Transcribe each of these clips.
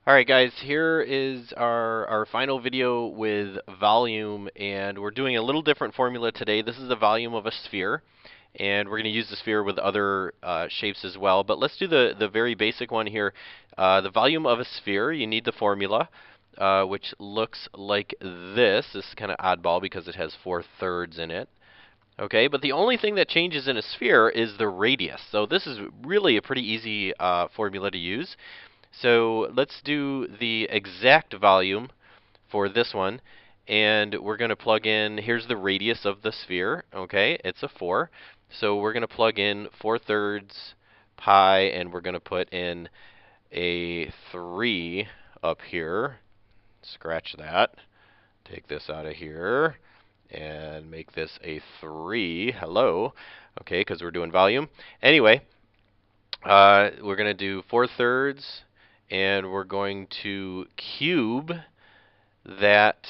Alright guys, here is our final video with volume, and we're doing a little different formula today. This is the volume of a sphere, and we're going to use the sphere with other shapes as well. But let's do the very basic one here. The volume of a sphere, you need the formula, which looks like this. This is kind of oddball because it has 4/3 in it. Okay, but the only thing that changes in a sphere is the radius. So this is really a pretty easy formula to use. So let's do the exact volume for this one, and we're going to plug in, here's the radius of the sphere, okay, it's a 4. So we're going to plug in 4/3 pi, and we're going to put in a 3 up here. Scratch that. Take this out of here and make this a 3. Hello. Okay, because we're doing volume. Anyway, we're going to do 4/3, and we're going to cube that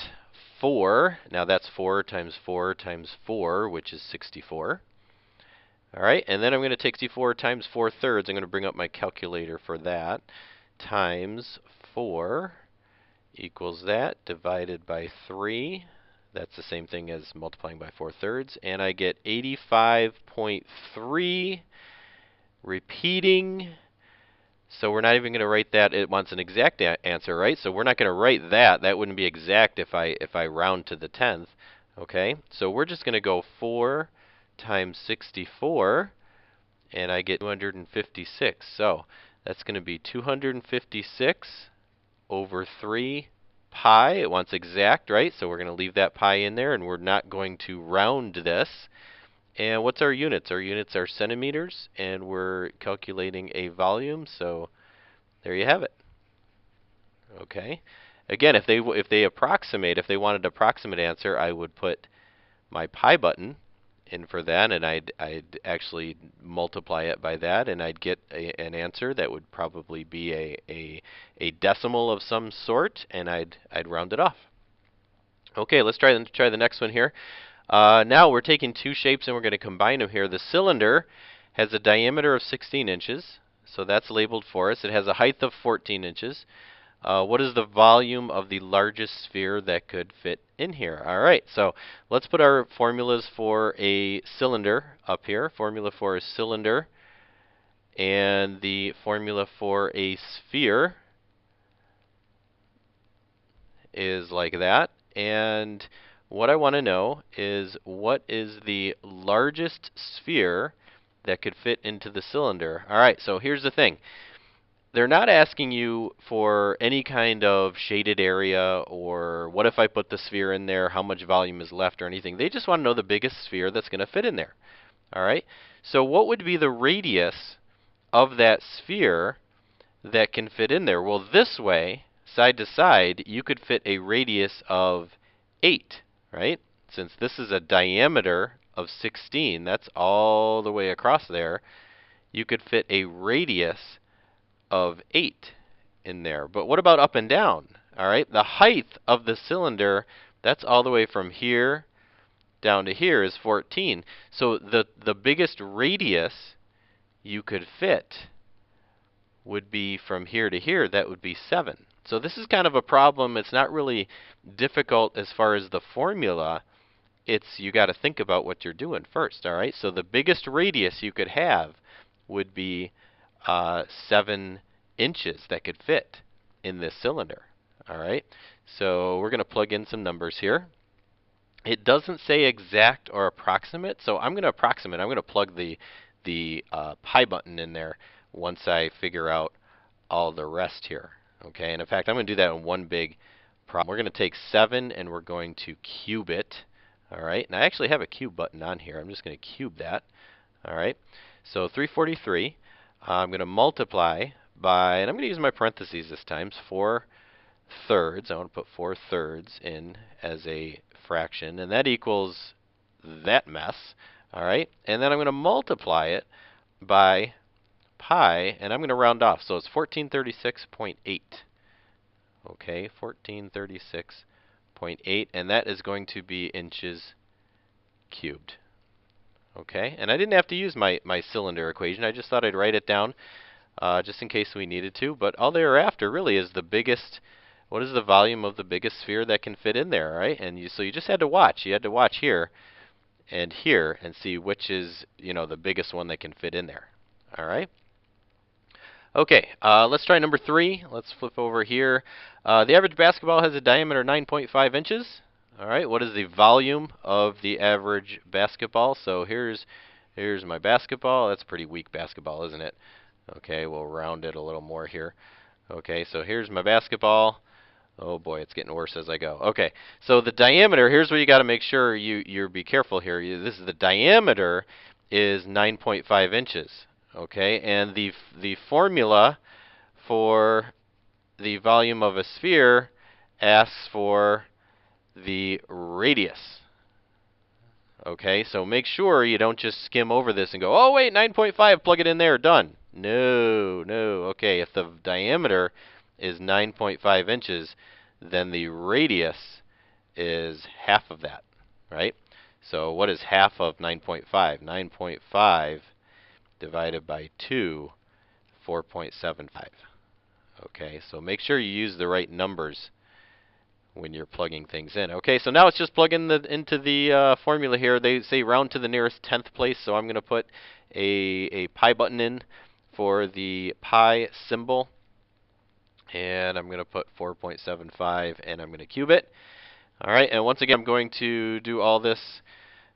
4. Now that's 4 times 4 times 4, which is 64. All right, and then I'm going to take 64 times 4/3. I'm going to bring up my calculator for that. Times 4 equals that, divided by 3. That's the same thing as multiplying by 4/3. And I get 85.3 repeating. So we're not even going to write that. It wants an exact answer, right? So we're not going to write that. That wouldn't be exact if I round to the 10th. Okay? So we're just going to go 4 times 64, and I get 256. So that's going to be 256 over 3 pi. It wants exact, right? So we're going to leave that pi in there, and we're not going to round this. And what's our units? Our units are centimeters, and we're calculating a volume, so there you have it. Okay. Again, if they wanted an approximate answer, I would put my pi button in for that, and I'd actually multiply it by that, and I'd get an answer that would probably be a decimal of some sort, and I'd round it off. Okay, let's try the next one here. Now we're taking two shapes and we're going to combine them here. The cylinder has a diameter of 16 inches, so that's labeled for us. It has a height of 14 inches. What is the volume of the largest sphere that could fit in here? All right, so let's put our formulas for a cylinder up here. Formula for a cylinder and the formula for a sphere is like that. And what I want to know is, what is the largest sphere that could fit into the cylinder? All right, so here's the thing. They're not asking you for any kind of shaded area, or what if I put the sphere in there, how much volume is left, or anything. They just want to know the biggest sphere that's going to fit in there. All right? So what would be the radius of that sphere that can fit in there? Well, this way, side to side, you could fit a radius of 8, right? Since this is a diameter of 16, that's all the way across there, you could fit a radius of 8 in there. But what about up and down? All right, the height of the cylinder, that's all the way from here down to here is 14. So the biggest radius you could fit would be from here to here. That would be 7. So this is kind of a problem. It's not really difficult as far as the formula. It's, you got to think about what you're doing first. All right, so the biggest radius you could have would be 7 inches that could fit in this cylinder. All right, so we're going to plug in some numbers here. It doesn't say exact or approximate, so I'm going to approximate. I'm going to plug the pi button in there once I figure out all the rest here. Okay, and in fact, I'm going to do that in one big problem. We're going to take 7 and we're going to cube it. All right, and I actually have a cube button on here. I'm just going to cube that. All right, so 343. I'm going to multiply by, and I'm going to use my parentheses this time, 4/3. I want to put 4/3 in as a fraction, and that equals that mess. All right, and then I'm going to multiply it by pi, and I'm going to round off. So it's 1436.8. Okay, 1436.8, and that is going to be inches cubed. Okay, and I didn't have to use my cylinder equation. I just thought I'd write it down just in case we needed to. But all they are after really is the biggest. What is the volume of the biggest sphere that can fit in there, right? And so you just had to watch. You had to watch here and see which is, the biggest one that can fit in there. All right. Okay, let's try number 3. Let's flip over here. The average basketball has a diameter 9.5 inches. All right, what is the volume of the average basketball? So here's my basketball. That's a pretty weak basketball, isn't it? Okay, we'll round it a little more here. Okay, so here's my basketball. Oh boy, it's getting worse as I go. Okay, so the diameter, here's where you got to make sure you be careful here. This is the diameter is 9.5 inches. Okay, and the formula for the volume of a sphere asks for the radius. Okay, so make sure you don't just skim over this and go, oh wait, 9.5, plug it in there, done. No. Okay, if the diameter is 9.5 inches, then the radius is half of that, right? So what is half of 9.5? 9.5 divided by 2, 4.75. Okay, so make sure you use the right numbers when you're plugging things in. Okay, so now it's just plug in into the formula here. They say round to the nearest 10th place, so I'm going to put a pi button in for the pi symbol. And I'm going to put 4.75, and I'm going to cube it. All right, and once again, I'm going to do all this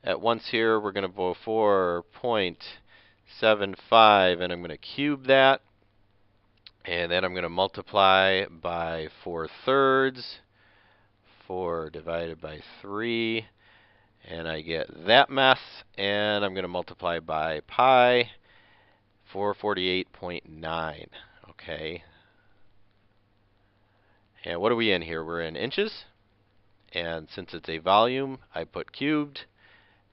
at once here. We're going to go 4.75, and I'm going to cube that. And then I'm going to multiply by 4/3. 4 divided by 3. And I get that mess. And I'm going to multiply by pi, 448.9. Okay. And what are we in here? We're in inches. And since it's a volume, I put cubed.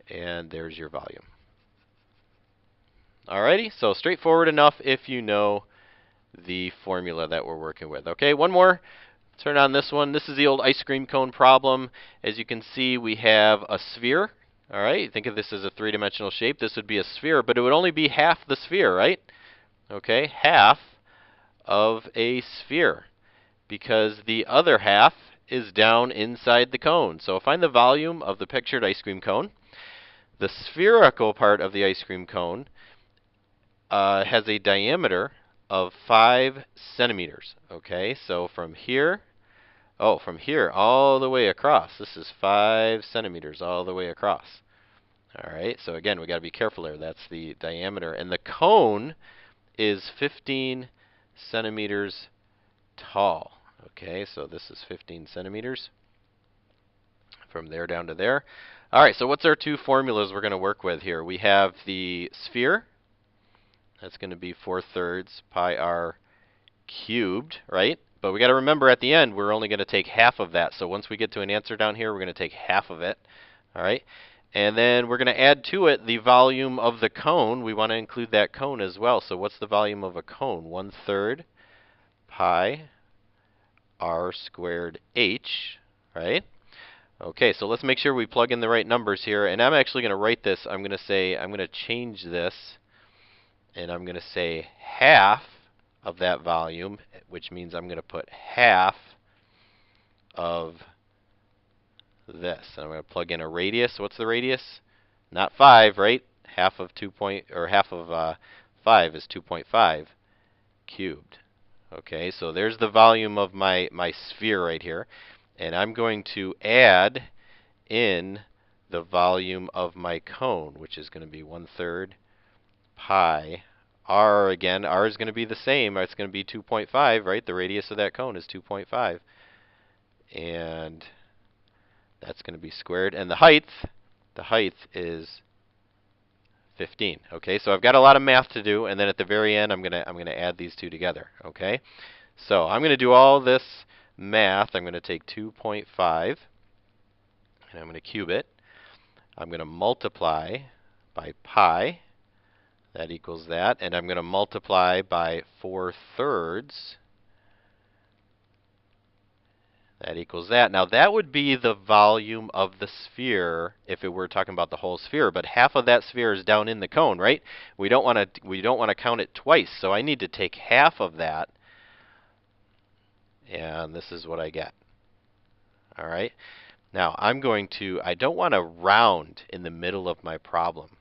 And there's your volume. Alrighty, so straightforward enough if you know the formula that we're working with. Okay, one more. Turn on this one. This is the old ice cream cone problem. As you can see, we have a sphere. All right, think of this as a three-dimensional shape. This would be a sphere, but it would only be half the sphere, right? Okay, half of a sphere, because the other half is down inside the cone. So find the volume of the pictured ice cream cone. The spherical part of the ice cream cone has a diameter of 5 centimeters. Okay, so from here all the way across. This is 5 centimeters all the way across. All right, so again, we got to be careful there. That's the diameter. And the cone is 15 centimeters tall. Okay, so this is 15 centimeters from there down to there. All right, so what's our two formulas we're going to work with here? We have the sphere. That's going to be 4/3 pi r cubed, right? But we got to remember at the end, we're only going to take half of that. So once we get to an answer down here, we're going to take half of it. All right? And then we're going to add to it the volume of the cone. We want to include that cone as well. So what's the volume of a cone? 1/3 pi r squared h, right? Okay, so let's make sure we plug in the right numbers here. And I'm actually going to write this. I'm going to change this. And I'm going to say half of that volume, which means I'm going to put half of this. And I'm going to plug in a radius. What's the radius? Not 5, right? Half of 5 is 2.5 cubed. Okay, so there's the volume of my sphere right here. And I'm going to add in the volume of my cone, which is going to be 1/3 pi r. Again, r is going to be the same. It's going to be 2.5, right? The radius of that cone is 2.5. And that's going to be squared. And the height is 15. Okay, so I've got a lot of math to do, and then at the very end I'm going to add these two together. Okay? So I'm going to do all this math. I'm going to take 2.5 and I'm going to cube it. I'm going to multiply by pi. That equals that. And I'm going to multiply by 4/3. That equals that. Now that would be the volume of the sphere if it were talking about the whole sphere, but half of that sphere is down in the cone, right? We don't want to count it twice, so I need to take half of that, and this is what I get. All right? Now I don't want to round in the middle of my problem.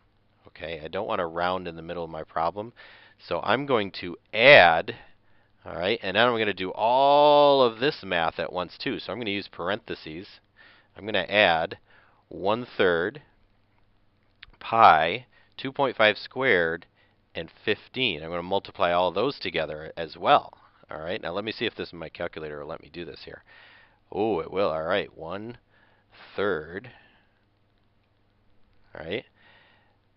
Okay? I don't want to round in the middle of my problem. So I'm going to add. All right, and now I'm going to do all of this math at once too. So I'm going to use parentheses. I'm going to add 1/3 pi 2.5 squared and 15. I'm going to multiply all those together as well. All right, now let me see if my calculator will let me do this here. Oh, it will. All right, 1/3, all right,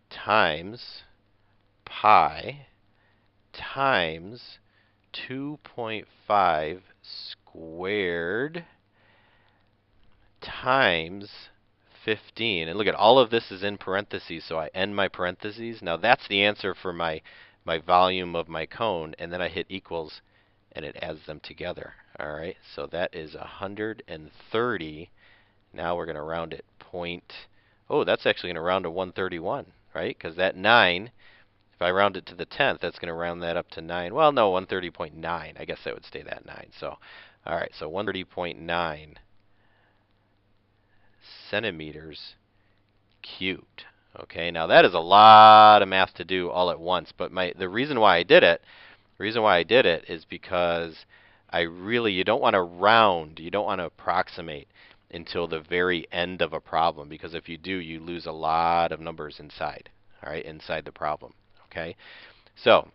times pi times 2.5 squared times 15. And look at all of this is in parentheses, so I end my parentheses. Now that's the answer for my volume of my cone, and then I hit equals, and it adds them together. All right, so that is 130. Now we're going to round it oh, that's actually going to round to 131, right? Because that 9, if I round it to the 10th, that's going to round that up to 9. Well, no, 130.9. I guess that would stay that 9. So, all right, so 130.9 centimeters cubed. Okay, now that is a lot of math to do all at once, but the reason why I did it is because you don't want to round, you don't want to approximate until the very end of a problem, because if you do, you lose a lot of numbers inside, all right, inside the problem. Okay, so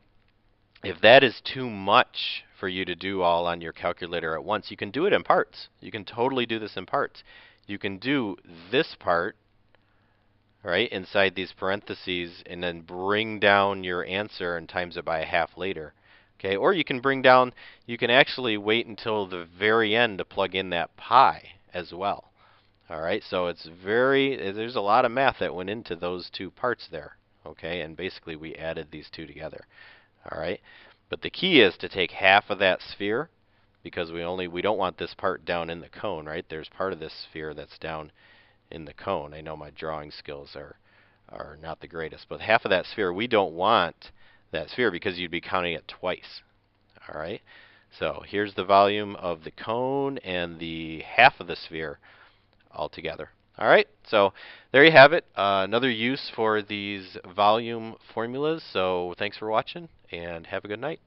if that is too much for you to do all on your calculator at once, you can do it in parts. You can totally do this in parts. You can do this part, right, inside these parentheses, and then bring down your answer and times it by a half later. Okay, or you can actually wait until the very end to plug in that pi as well. All right, so there's a lot of math that went into those two parts there. Okay, and basically we added these two together. All right, but the key is to take half of that sphere, because we don't want this part down in the cone, right? There's part of this sphere that's down in the cone. I know my drawing skills are not the greatest, but half of that sphere, we don't want that sphere because you'd be counting it twice. All right, so here's the volume of the cone and the half of the sphere all together. All right, so there you have it. Another use for these volume formulas. So thanks for watching, and have a good night.